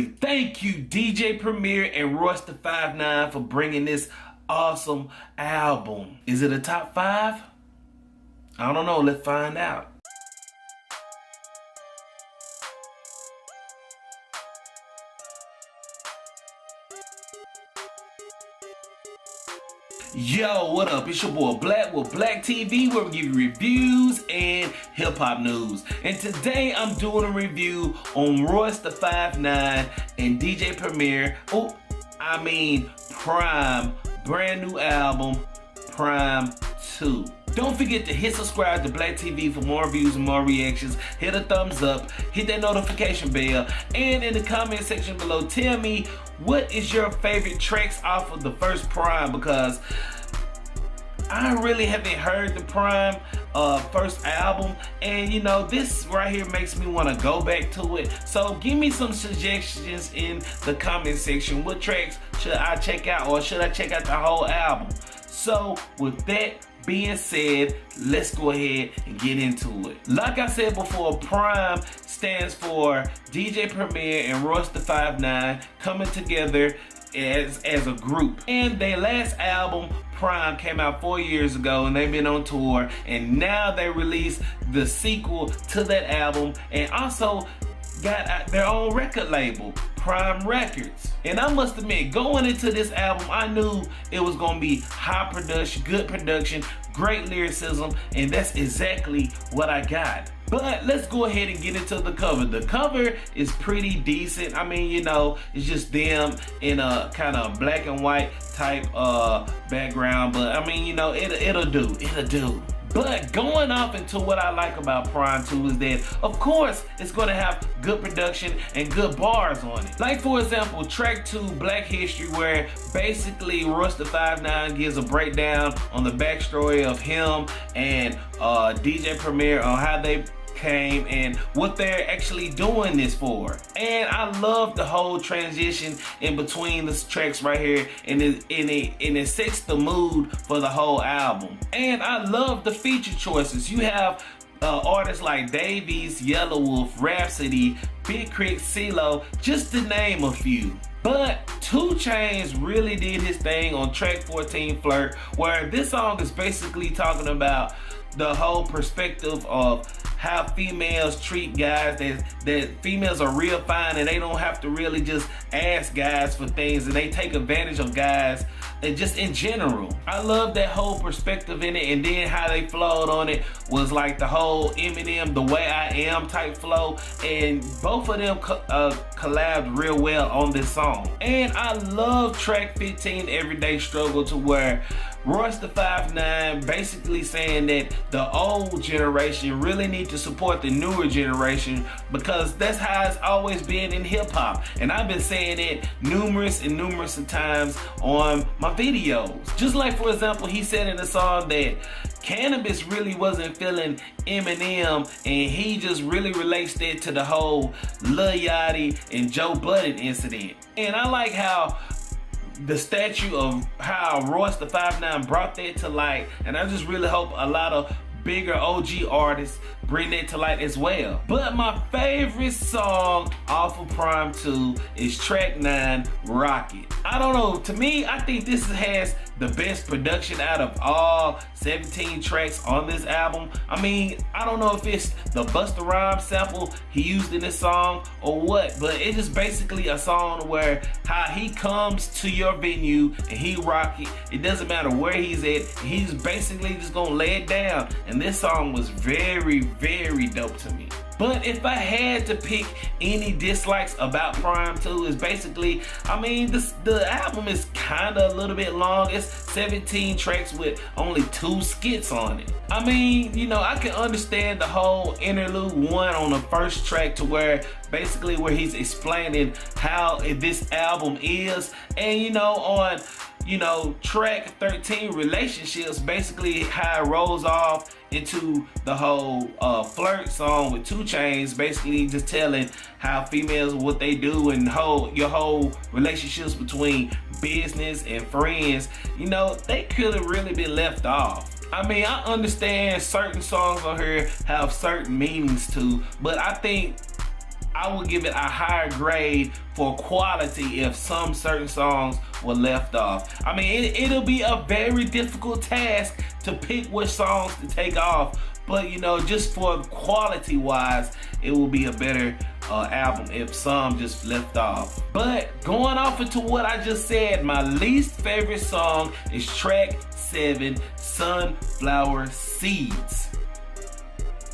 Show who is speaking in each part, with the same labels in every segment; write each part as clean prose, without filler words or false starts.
Speaker 1: thank you DJ Premier and Royce the 5'9" for bringing this awesome album. Is it a top 5? I don't know, let's find out. Yo, what up? It's your boy Black with Black TV, where we give you reviews and hip-hop news. And today I'm doing a review on Royce the 5'9" and DJ Premier. PRhyme, brand new album, PRhyme 2. Don't forget to hit subscribe to Black TV for more reviews and more reactions. Hit a thumbs up, hit that notification bell, and in the comment section below, tell me what is your favorite tracks off of the first PRhyme, because I really haven't heard the PRhyme first album, and you know, this right here makes me want to go back to it. So give me some suggestions in the comment section. What tracks should I check out, or should I check out the whole album? So with that being said, let's go ahead and get into it. Like I said before, PRhyme stands for DJ Premier and Royce the 5'9" coming together as a group. And their last album, PRhyme, came out 4 years ago, and they've been on tour, and now they released the sequel to that album, and also got their own record label, PRhyme Records. And I must admit, going into this album, I knew it was gonna be high production, good production, great lyricism, and that's exactly what I got. But let's go ahead and get into the cover. The cover is pretty decent. I mean, you know, it's just them in a kind of black and white type background, but I mean, you know, it'll do. But going off into what I like about PRhyme 2 is that, of course, it's going to have good production and good bars on it. Like, for example, track 2, Black History, where basically Royce the 5'9" gives a breakdown on the backstory of him and DJ Premier on how they came and what they're actually doing this for. And I love the whole transition in between the tracks right here, and it sets the mood for the whole album. And I love the feature choices. You have artists like Davies, Yelawolf, Rapsody, Big K.R.I.T, CeeLo, just to name a few. But 2 Chainz really did his thing on track 14, Flirt, where this song is basically talking about the whole perspective of how females treat guys, that females are real fine and they don't have to really just ask guys for things, and they take advantage of guys, and just in general. I love that whole perspective in it, and then how they flowed on it was like the whole Eminem, The Way I Am type flow, and both of them collabed real well on this song. And I love track 15, Everyday Struggle, to where Royce the 5'9" basically saying that the old generation really need to support the newer generation, because that's how it's always been in hip hop. And I've been saying it numerous of times on my videos. Just like, for example, he said in the song that Cannabis really wasn't feeling Eminem, and he just really relates that to the whole Lil Yachty and Joe Budden incident. And I like how the statue of how Royce the 5'9" brought that to light, and I just really hope a lot of bigger OG artists bring that to light as well. But my favorite song off of PRhyme 2 is track 9, Rocket. I don't know, to me, I think this has the best production out of all 17 tracks on this album. I mean, I don't know if it's the Busta Rhymes sample he used in this song or what, but it's just basically a song where how he comes to your venue and he rock it. It doesn't matter where he's at, he's basically just gonna lay it down. And this song was very dope to me. But if I had to pick any dislikes about PRhyme 2, is basically, I mean, the album is kind of a little bit long. It's 17 tracks with only 2 skits on it. I mean, you know, I can understand the whole Interlude 1 on the first track, to where basically where he's explaining how this album is. And you know, on track 13, Relationships, basically how it rolls off into the whole Flirt song with 2 Chainz, basically just telling how females, what they do, and your whole relationships between business and friends. You know, they could have really been left off. I mean, I understand certain songs on here have certain meanings too, but I think I would give it a higher grade for quality if some certain songs were left off. I mean, it'll be a very difficult task to pick which songs to take off, but you know, just for quality wise, it will be a better album if some just left off. But going off into what I just said, my least favorite song is track 7, Sunflower Seeds,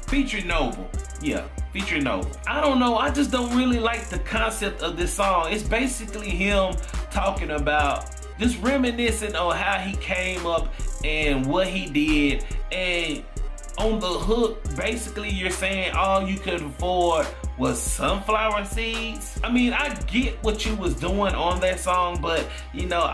Speaker 1: featuring Noble. Yeah, featuring Noble. I don't know, I just don't really like the concept of this song. It's basically him talking about, just reminiscing on how he came up and what he did, and on the hook, basically you're saying all you could afford was sunflower seeds. I mean, I get what you was doing on that song, but you know,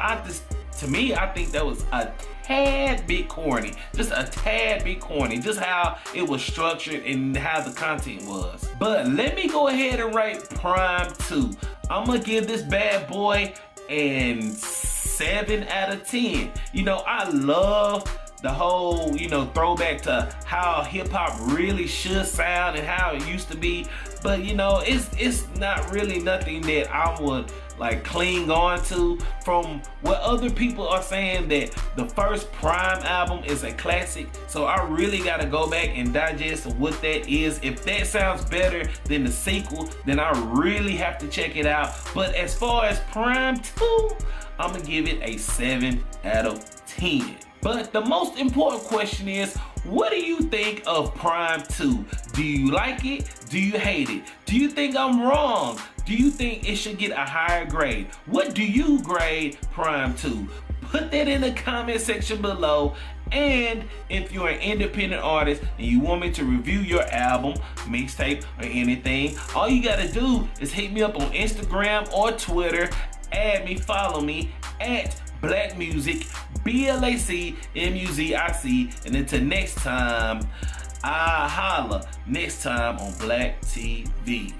Speaker 1: to me, I think that was a tad bit corny. Just a tad bit corny. Just how it was structured and how the content was. But let me go ahead and rate PRhyme 2. I'm gonna give this bad boy a 7 out of 10. You know, I love the whole, you know, throwback to how hip-hop really should sound and how it used to be. But you know, it's not really nothing that I would like cling on to. From what other people are saying, that the first PRhyme album is a classic, so I really gotta go back and digest what that is. If that sounds better than the sequel, then I really have to check it out. But as far as PRhyme 2, I'm gonna give it a 7 out of 10. But the most important question is, what do you think of PRhyme 2? Do you like it? Do you hate it? Do you think I'm wrong? Do you think it should get a higher grade? What do you grade PRhyme 2? Put that in the comment section below. And if you're an independent artist and you want me to review your album, mixtape, or anything, all you gotta do is hit me up on Instagram or Twitter. Add me, follow me at Black Music, BLACMUZIC. And until next time, I holla next time on Black TV.